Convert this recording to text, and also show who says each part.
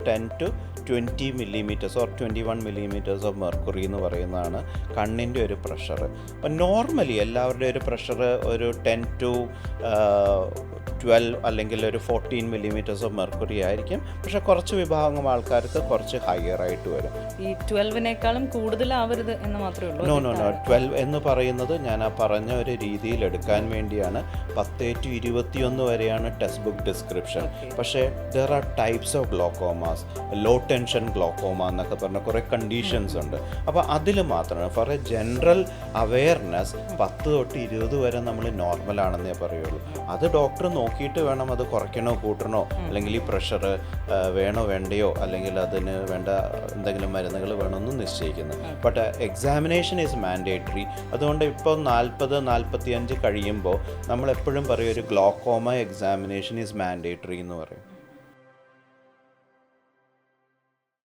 Speaker 1: 10 to 20 millimeters or 21 millimeters of mercury എന്ന് പറയുന്നതാണ് കണ്ണിൻ്റെ ഒരു പ്രഷർ. അപ്പം നോർമലി എല്ലാവരുടെയും ഒരു പ്രഷർ ഒരു 10 to 12 അല്ലെങ്കിൽ ഒരു 14 millimeters of mercury ആയിരിക്കും. പക്ഷേ കുറച്ച് വിഭാഗം ആൾക്കാർക്ക് കുറച്ച് ഹയർ ആയിട്ട് വരും.
Speaker 2: ഈ 12-നേക്കാളും കൂടുതലാവരുത് എന്ന് മാത്രമേ ഉള്ളൂ.
Speaker 1: നോ 12 എന്ന് പറയുന്നത് ഞാൻ ആ പറഞ്ഞ ഒരു രീതിയിൽ എടുക്കാൻ വേണ്ടിയാണ്. 10 to 21 വരെയാണ് ടെക്സ്റ്റ് ബുക്ക് ഡിസ്ക്രിപ്ഷൻ. പക്ഷേ there are types of glaucomas, low tension glaucoma എന്നൊക്കെ പറഞ്ഞ കുറേ കണ്ടീഷൻസ് ഉണ്ട്. അപ്പോൾ അതിൽ മാത്രമാണ് ഫോർ എ ജനറൽ അവെയർനെസ് 10 തൊട്ട് 20 വരെ നമ്മൾ നോർമലാണെന്നേ പറയുള്ളൂ. അത് ഡോക്ടർ നോക്കിയിട്ട് വേണം അത് കുറയ്ക്കണോ കൂട്ടണോ, അല്ലെങ്കിൽ ഈ പ്രഷർ വേണോ വേണ്ടയോ, അല്ലെങ്കിൽ അതിന് വേണ്ട എന്തെങ്കിലും മരുന്നുകൾ വേണമെന്ന് നിശ്ചയിക്കുന്നത്. But examination is mandatory. അതുകൊണ്ട് ഇപ്പോൾ 40-45 കഴിയുമ്പോൾ നമ്മൾ എപ്പോഴും പറയും ഒരു ഗ്ലോക്കോമ എക്സാമിനേഷൻ ഈസ് മാൻഡേറ്ററി എന്ന് പറയും.